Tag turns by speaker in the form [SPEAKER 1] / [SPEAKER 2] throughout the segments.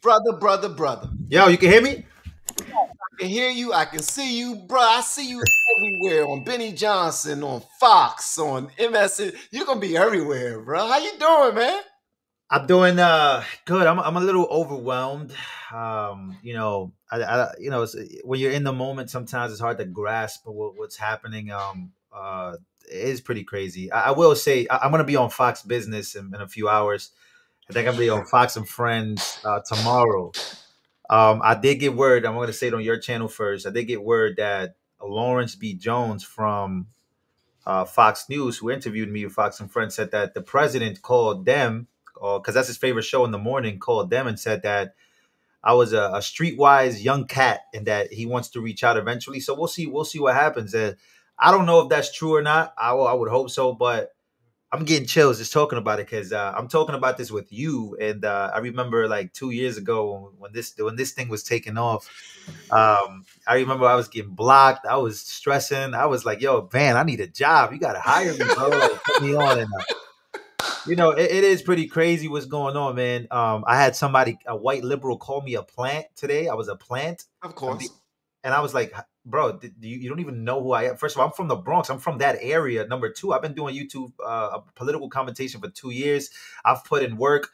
[SPEAKER 1] brother.
[SPEAKER 2] Yo, you can hear me?
[SPEAKER 1] I can hear you. I can see you, bro. I see you everywhere on Benny Johnson, on Fox, on MS. You're gonna be everywhere, bro. How you doing, man?
[SPEAKER 2] I'm doing good. I'm a little overwhelmed. You know, when you're in the moment, sometimes it's hard to grasp what's happening. It is pretty crazy. I will say I'm gonna be on Fox Business in a few hours. I think I'm gonna be on Fox and Friends tomorrow. I did get word. I'm going to say it on your channel first. I did get word that Lawrence B. Jones from Fox News, who interviewed me with Fox and Friends, said that the president called them, because that's his favorite show in the morning, called them and said that I was a streetwise young cat and that he wants to reach out eventually. So we'll see. We'll see what happens. I don't know if that's true or not. I would hope so, but I'm getting chills just talking about it because I'm talking about this with you, and I remember like 2 years ago when this thing was taking off. I remember I was getting blocked. I was stressing. I was like, "Yo, man, I need a job. You got to hire me, bro. Like, put me on." And it is pretty crazy what's going on, man. I had somebody, a white liberal, call me a plant today. I was a plant,
[SPEAKER 1] Of course.
[SPEAKER 2] and I was like, bro, you don't even know who I am. First of all, I'm from the Bronx. I'm from that area. Number two, I've been doing YouTube political commentation for 2 years. I've put in work.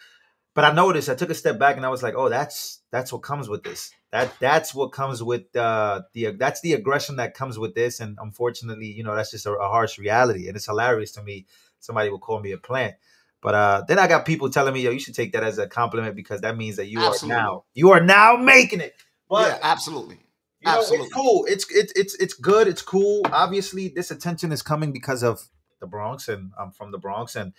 [SPEAKER 2] But I noticed, I took a step back and I was like, oh, that's what comes with this. That's what comes with that's the aggression that comes with this. And unfortunately, that's just a harsh reality. And it's hilarious to me. Somebody will call me a plant. But then I got people telling me, yo, you should take that as a compliment because that means that you are now making it. But
[SPEAKER 1] yeah, absolutely.
[SPEAKER 2] It's cool. It's good. It's cool. Obviously, this attention is coming because of the Bronx, and I'm from the Bronx. And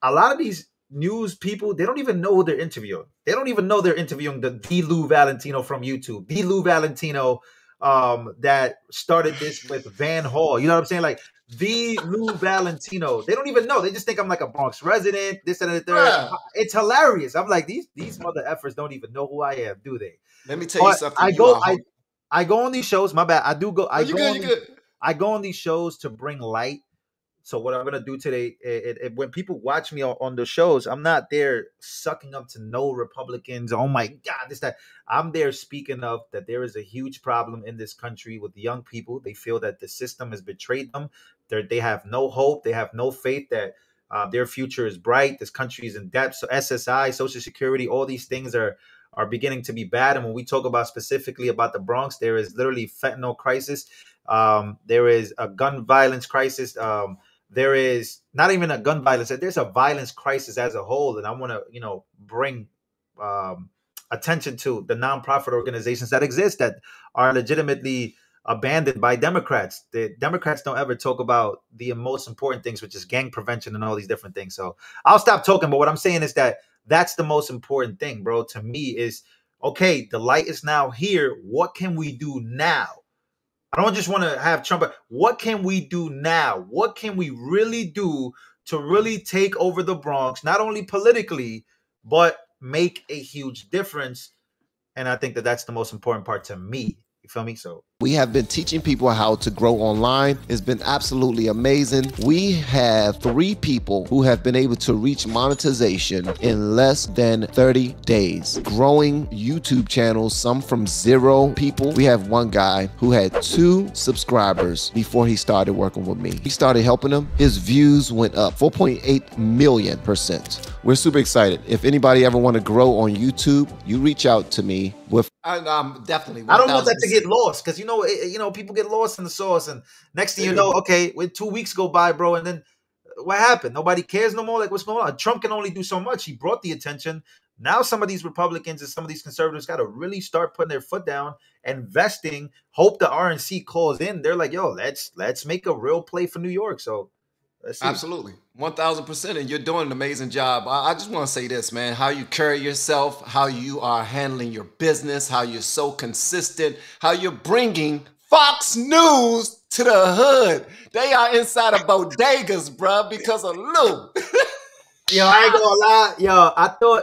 [SPEAKER 2] a lot of these news people, they don't even know who they're interviewing. They don't even know they're interviewing the Lou Valentino from YouTube. Lou Valentino that started this with van.hall. You know what I'm saying? Like Lou Valentino. They don't even know. They just think I'm like a Bronx resident, this and the third.
[SPEAKER 1] Yeah.
[SPEAKER 2] It's hilarious. I'm like, these mother effers don't even know who I am, do they?
[SPEAKER 1] Let me tell you something.
[SPEAKER 2] I go on these shows. My bad. I do go. I go on these shows to bring light. So what I'm gonna do today, when people watch me on the shows, I'm not there sucking up to no Republicans. Oh my God, this that. I'm there speaking of that there is a huge problem in this country with the young people. They feel that the system has betrayed them. They have no hope. They have no faith that their future is bright. This country is in debt. So SSI, Social Security, all these things are beginning to be bad. And when we talk about specifically about the Bronx, there is literally fentanyl crisis. There is a gun violence crisis. There is not even a gun violence. There's a violence crisis as a whole. And I want to, bring attention to the nonprofit organizations that exist that are legitimately abandoned by Democrats. The Democrats don't ever talk about the most important things, which is gang prevention and all these different things. So I'll stop talking. But what I'm saying is that that's the most important thing, bro, to me is, okay, the light is now here. What can we do now? I don't just want to have Trump. What can we do now? What can we really do to really take over the Bronx, not only politically, but make a huge difference? And I think that that's the most important part to me. You feel me? So
[SPEAKER 3] we have been teaching people how to grow online. It's been absolutely amazing. We have 3 people who have been able to reach monetization in less than 30 days. Growing YouTube channels, some from 0 people. We have one guy who had 2 subscribers before he started working with me. He started helping him. His views went up 4.8 million%. We're super excited. If anybody ever want to grow on YouTube, you reach out to me with.
[SPEAKER 1] Definitely. 1,
[SPEAKER 2] I don't want that to get lost because people get lost in the sauce, and next thing you know, okay, when 2 weeks go by, bro, and then what happened? Nobody cares no more. Like, what's going on? Trump can only do so much. He brought the attention. Now some of these Republicans and some of these conservatives got to really start putting their foot down, investing. Hope the RNC calls in. They're like, yo, let's make a real play for New York. So.
[SPEAKER 1] Absolutely. 1,000%. And you're doing an amazing job. I just want to say this, man, how you carry yourself, how you are handling your business, how you're so consistent, how you're bringing Fox News to the hood. They are inside of bodegas, bruh, because of Lou.
[SPEAKER 2] Yo, I ain't gonna lie. Yo, I thought,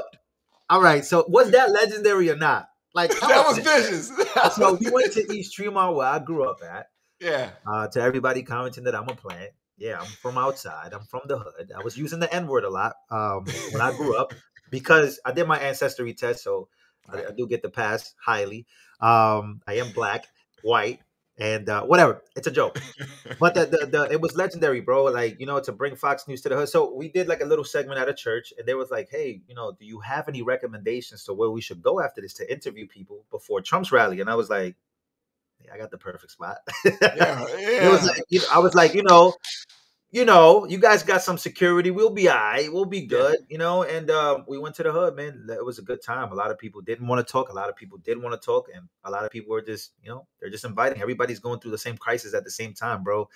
[SPEAKER 2] all right, so was that legendary or not? Like,
[SPEAKER 1] that was vicious.
[SPEAKER 2] So we went to East Tremont, where I grew up at.
[SPEAKER 1] Yeah.
[SPEAKER 2] To everybody commenting that I'm a plant. Yeah, I'm from outside. I'm from the hood. I was using the N-word a lot when I grew up because I did my ancestry test. So I do get the pass highly. I am black, white, and whatever. It's a joke. But it was legendary, bro. Like, to bring Fox News to the hood. So we did like a little segment at a church, and they was like, "Hey, do you have any recommendations to where we should go after this to interview people before Trump's rally?" And I was like, "Yeah, I got the perfect spot." It was like, I was like, you guys got some security. We'll be all right. We'll be good, And we went to the hood, man. It was a good time. A lot of people didn't want to talk. A lot of people did want to talk, and a lot of people were just, they're just inviting. Everybody's going through the same crisis at the same time, bro.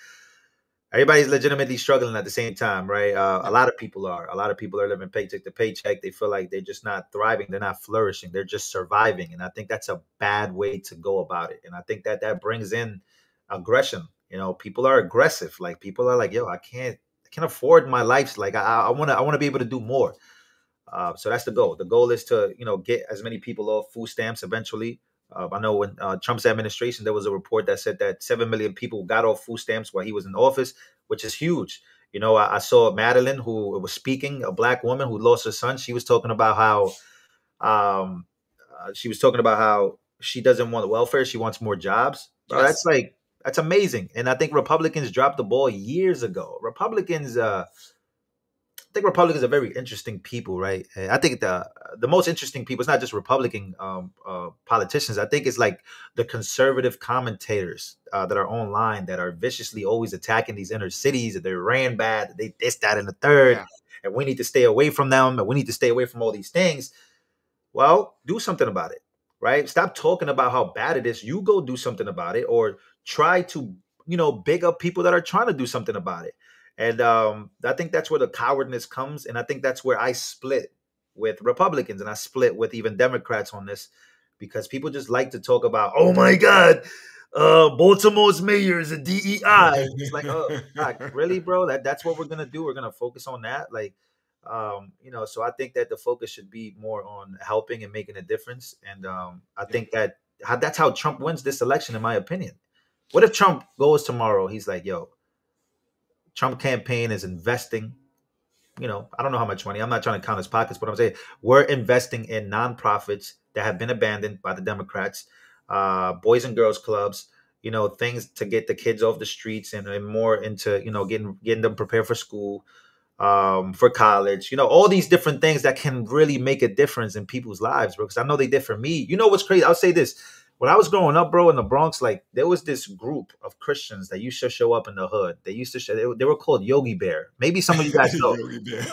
[SPEAKER 2] Everybody's legitimately struggling at the same time, right? A lot of people are. A lot of people are living paycheck to paycheck. They feel like they're just not thriving. They're not flourishing. They're just surviving. And I think that's a bad way to go about it. And I think that brings in aggression. People are aggressive. Like, people are like, yo, I can't afford my life. Like, I want to be able to do more. So that's the goal. The goal is to, get as many people off food stamps eventually. I know when Trump's administration, there was a report that said that 7 million people got off food stamps while he was in office, which is huge. I saw Madeline, who was speaking, a black woman who lost her son. She was talking about how she doesn't want welfare. She wants more jobs. Bro,
[SPEAKER 1] Yes.
[SPEAKER 2] that's amazing. And I think Republicans dropped the ball years ago. Republicans are very interesting people, right? And I think the most interesting people, it's not just Republican politicians. I think it's like the conservative commentators that are online that are viciously always attacking these inner cities, that they ran bad, they this, that, and the third, and we need to stay away from them, and we need to stay away from all these things. Well, do something about it, right? Stop talking about how bad it is. You go do something about it, or try to, big up people that are trying to do something about it. And I think that's where the cowardness comes. And I think that's where I split with Republicans, and I split with even Democrats on this, because people just like to talk about, oh my God, Baltimore's mayor is a DEI. It's like, oh, God, really, bro? That's what we're going to do. We're going to focus on that. Like, so I think that the focus should be more on helping and making a difference. And I think that's how Trump wins this election, in my opinion. What if Trump goes tomorrow? He's like, yo, Trump campaign is investing, I don't know how much money. I'm not trying to count his pockets, but I'm saying we're investing in nonprofits that have been abandoned by the Democrats, boys and girls clubs, things to get the kids off the streets and more into, getting them prepared for school, for college, all these different things that can really make a difference in people's lives, bro. Because I know they did for me. You know what's crazy? I'll say this. When I was growing up, bro, in the Bronx, like, there was this group of Christians that used to show up in the hood. They used to they were called Yogi Bear. Maybe some of you guys know.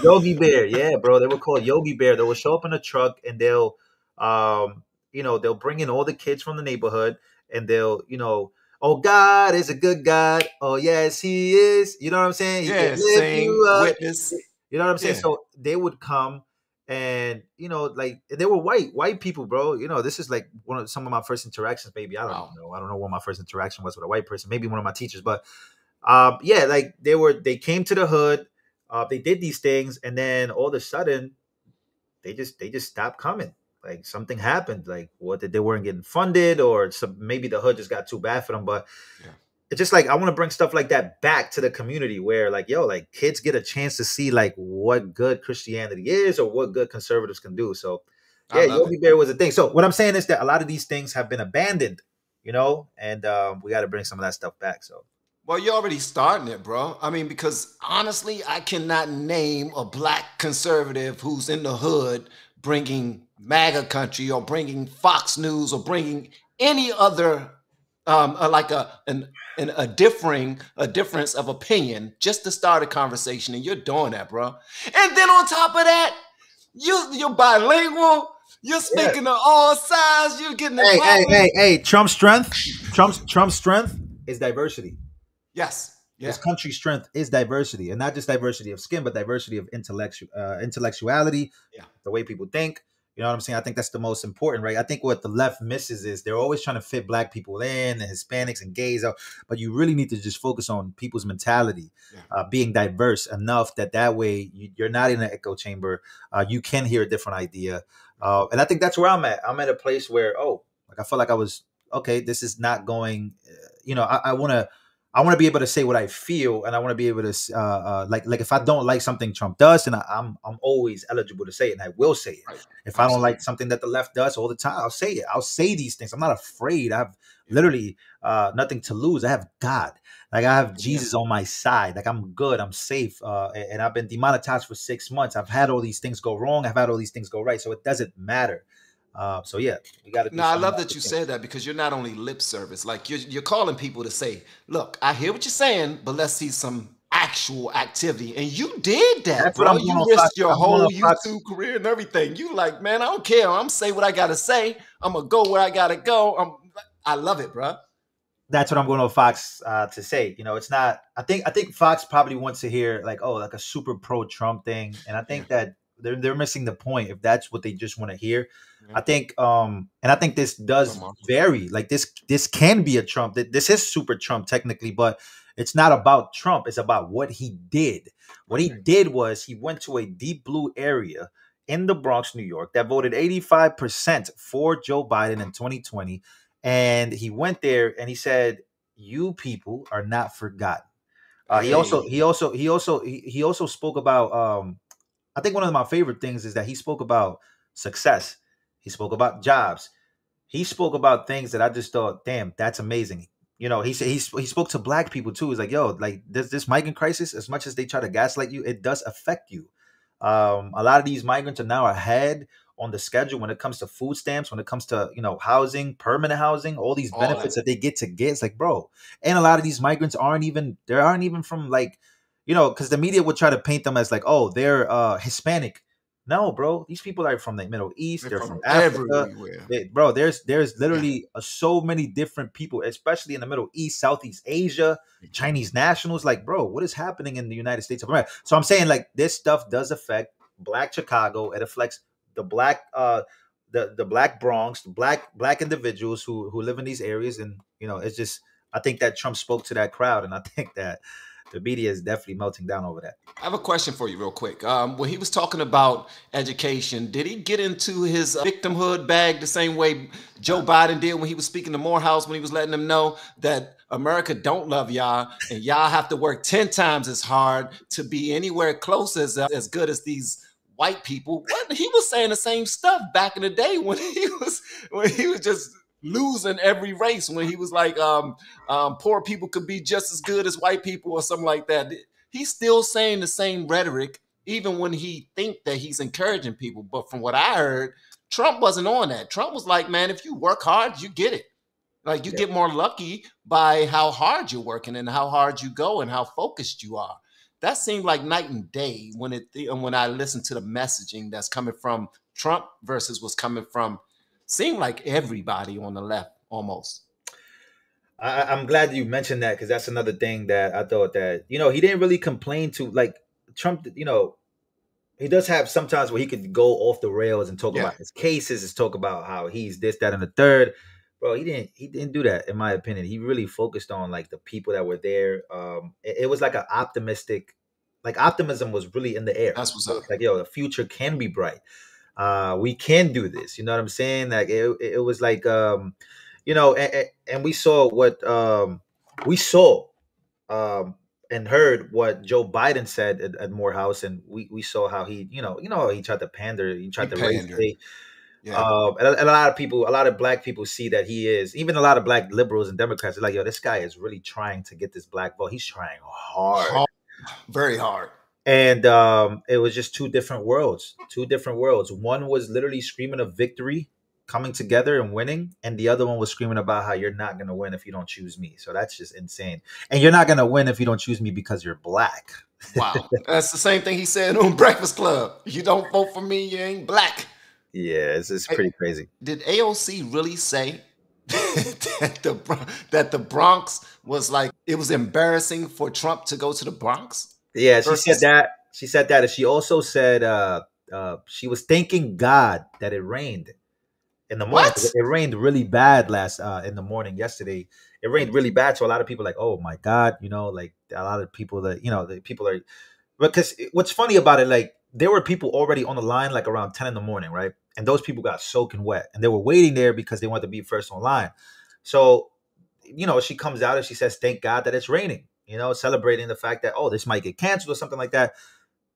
[SPEAKER 2] Yogi Bear. Yeah, bro. They were called Yogi Bear. They would show up in a truck, and they'll bring in all the kids from the neighborhood, and they'll, oh, God is a good God. Oh, yes, he is. You know what I'm saying? He can lift you up.
[SPEAKER 1] Witness.
[SPEAKER 2] You know what I'm saying? So they would come, and like, they were white people, bro. This is like some of my first interactions. Maybe I don't know. I don't know what my first interaction was with a white person. Maybe one of my teachers, but like, they came to the hood. They did these things, and then all of a sudden, they just stopped coming. Like, something happened. Like, they weren't getting funded, or maybe the hood just got too bad for them. But it's just like, I want to bring stuff like that back to the community, where, like, yo, like, kids get a chance to see, like, what good Christianity is, or what good conservatives can do. So Yogi Bear was a thing. So what I'm saying is that a lot of these things have been abandoned, and we got to bring some of that stuff back. So,
[SPEAKER 1] well, you're already starting it, bro. I mean, because honestly, I cannot name a black conservative who's in the hood bringing MAGA country, or bringing Fox News, or bringing any other like a difference of opinion, just to start a conversation. And you're doing that, bro. And then on top of that, you're bilingual. You're speaking to all sides. You're getting it.
[SPEAKER 2] Hey! Trump's strength is diversity.
[SPEAKER 1] Yes. Yeah.
[SPEAKER 2] His country's strength is diversity, and not just diversity of skin, but diversity of intellectuality. The way people think. You know what I'm saying? I think that's the most important, right? I think what the left misses is they're always trying to fit black people in, and Hispanics and gays out, but you really need to just focus on people's mentality, being diverse enough that way you're not in an echo chamber. You can hear a different idea, and I think that's where I'm at. I'm at a place where, I felt like I was okay. This is not going. I want I want to be able to say what I feel, and I want to be able to like if I don't like something Trump does, then I'm always eligible to say it, and I will say it.
[SPEAKER 1] Right.
[SPEAKER 2] If I don't like something that the left does all the time, I'll say it. I'll say these things. I'm not afraid. I have literally nothing to lose. I have God. Like I have Jesus on my side. Like I'm good. I'm safe. And I've been demonetized for 6 months. I've had all these things go wrong. I've had all these things go right. So it doesn't matter. So yeah, we got to.
[SPEAKER 1] No, I love that you said that, because you're not only lip service. Like you're calling people to say, "Look, I hear what you're saying, but let's see some actual activity." And you did that,
[SPEAKER 2] That's
[SPEAKER 1] bro.
[SPEAKER 2] what I'm
[SPEAKER 1] You risked your whole YouTube career and everything. You like, man, I don't care. I'm say what I gotta say. I'm gonna go where I gotta go. I love it, bro.
[SPEAKER 2] That's what I'm going to Fox to say. You know, it's not. I think Fox probably wants to hear like, oh, like a super pro Trump thing, and I think that they're missing the point if that's what they just want to hear. I think and I think this does vary. Like this can be a Trump. This is super Trump technically, but it's not about Trump. It's about what he did. What he did was he went to a deep blue area in the Bronx, New York, that voted 85% for Joe Biden in 2020. And he went there and he said, "You people are not forgotten." He also spoke about. I think one of my favorite things is that he spoke about success. He spoke about jobs. He spoke about things that I just thought, damn, that's amazing. You know, he said he spoke to black people too. He's like, yo, like this migrant crisis, as much as they try to gaslight you, it does affect you. A lot of these migrants are now ahead on the schedule when it comes to food stamps, when it comes to, you know, housing, permanent housing, all these benefits that they get. It's like, bro. And a lot of these migrants aren't even from like, you know, because the media would try to paint them as like, oh, they're Hispanic. No, bro, these people are from the Middle East. They're from Africa. Bro, there's literally so many different people, especially in the Middle East, Southeast Asia, Chinese nationals. Like, bro, what is happening in the United States of America? So I'm saying like this stuff does affect Black Chicago. It affects the Black the Black Bronx, the black individuals who live in these areas. And, you know, it's just, I think that Trump spoke to that crowd, and I think that the media is definitely melting down over that.
[SPEAKER 1] I have a question for you real quick. When he was talking about education, did he get into his victimhood bag the same way Joe Biden did when he was speaking to Morehouse, when he was letting them know that America don't love y'all and y'all have to work 10 times as hard to be anywhere close as good as these white people? He was saying the same stuff back in the day when he was just losing every race, when he was like, poor people could be just as good as white people or something like that. He's still saying the same rhetoric, even when he think that he's encouraging people. But from what I heard, Trump wasn't on that. Trump was like, man, if you work hard, you get it. Like you get more lucky by how hard you're working and how hard you go and how focused you are. That seemed like night and day when I listened to the messaging that's coming from Trump versus what's coming from, seemed like everybody on the left almost.
[SPEAKER 2] I'm glad you mentioned that, because that's another thing that I thought that, you know, he didn't really complain to, like Trump, you know, he does have sometimes where he could go off the rails and talk about his cases, and talk about how he's this, that, and the third. Bro, he didn't do that, in my opinion. He really focused on like the people that were there. It was like an optimistic, like optimism was really in the air.
[SPEAKER 1] That's what's up.
[SPEAKER 2] Like, yo, the future can be bright. We can do this. You know what I'm saying? Like it was like, you know, and we saw what and heard what Joe Biden said at Morehouse, and we saw how he, you know how he tried to pander, he tried to raise bait. And a lot of people, a lot of black people see that he is, even a lot of black liberals and Democrats are like, yo, this guy is really trying to get this black vote. He's trying hard.
[SPEAKER 1] Very hard.
[SPEAKER 2] And it was just two different worlds. One was literally screaming of victory, coming together and winning, and the other one was screaming about how you're not going to win if you don't choose me. So that's just insane. And you're not going to win if you don't choose me because you're black.
[SPEAKER 1] Wow. That's the same thing he said on Breakfast Club. You don't vote for me, you ain't black.
[SPEAKER 2] Yeah, it's pretty crazy.
[SPEAKER 1] Did AOC really say that the Bronx was like, it was embarrassing for Trump to go to the Bronx?
[SPEAKER 2] Yeah, she said that. She said that. And she also said she was thanking God that it rained in the morning. What? It rained really bad in the morning yesterday. It rained really bad. So a lot of people are like, oh my God, you know, like a lot of people that, you know, the people are, because what's funny about it, like there were people already on the line like around 10 in the morning, right? And those people got soaking wet, and they were waiting there because they wanted to be first on line. So you know, she comes out and she says, thank God that it's raining, you know, celebrating the fact that, oh, this might get canceled or something like that.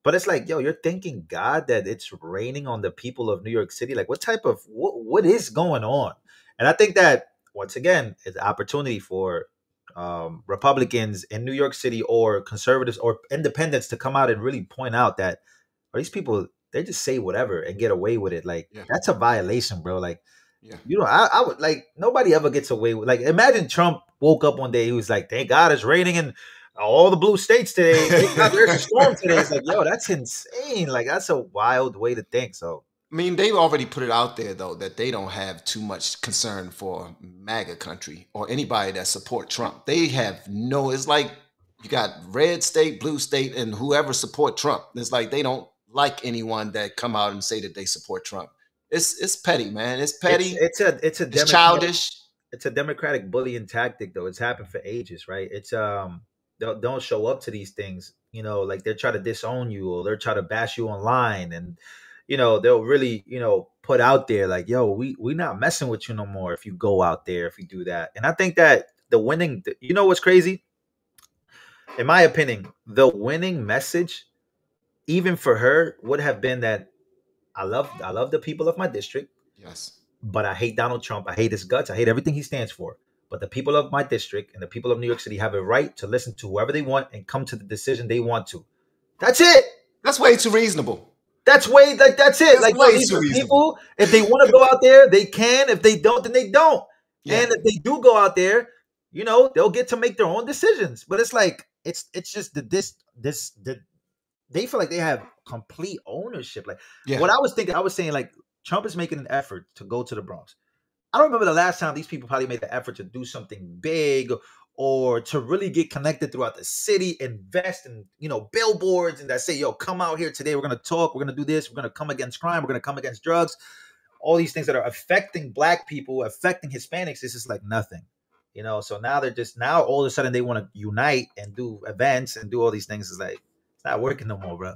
[SPEAKER 2] But it's like, yo, you're thanking God that it's raining on the people of New York City. Like, what type of, what is going on? And I think that, once again, it's an opportunity for Republicans in New York City or conservatives or independents to come out and really point out that these people, they just say whatever and get away with it. Like, that's a violation, bro. Like, you know, I would, like, nobody ever gets away with, like, imagine Trump woke up one day, he was like, thank God it's raining in all the blue states today. Thank God there's a storm today. It's like, yo, that's insane. Like, that's a wild way to think. So,
[SPEAKER 1] I mean, they've already put it out there, though, that they don't have too much concern for MAGA country or anybody that support Trump. They have no, it's like you got red state, blue state, and whoever support Trump. It's like they don't like anyone that come out and say that they support Trump. It's petty, man. It's petty. It's childish.
[SPEAKER 2] It's a Democratic bullying tactic, though. It's happened for ages, right? It's don't show up to these things, you know, like they're trying to disown you or they're trying to bash you online, and you know, they'll really, you know, put out there like, yo, we not messing with you no more if you go out there, if you do that. And I think that the winning, you know what's crazy? In my opinion, the winning message, even for her, would have been that I love the people of my district.
[SPEAKER 1] Yes.
[SPEAKER 2] But I hate Donald Trump. I hate his guts. I hate everything he stands for. But the people of my district and the people of New York City have a right to listen to whoever they want and come to the decision they want to. That's it.
[SPEAKER 1] That's way too reasonable.
[SPEAKER 2] That's way, like, that's it. That's like, way too reasonable. People, if they want to go out there, they can. If they don't, then they don't. Yeah. And if they do go out there, you know, they'll get to make their own decisions. But it's like, it's just they feel like they have complete ownership. Like, what I was thinking, I was saying, like, Trump is making an effort to go to the Bronx. I don't remember the last time these people probably made the effort to do something big or to really get connected throughout the city, invest in, you know, billboards and that say, yo, come out here today. We're going to talk. We're going to do this. We're going to come against crime. We're going to come against drugs. All these things that are affecting Black people, affecting Hispanics. This is like nothing, you know? So now now all of a sudden they want to unite and do events and do all these things. It's like, it's not working no more, bro.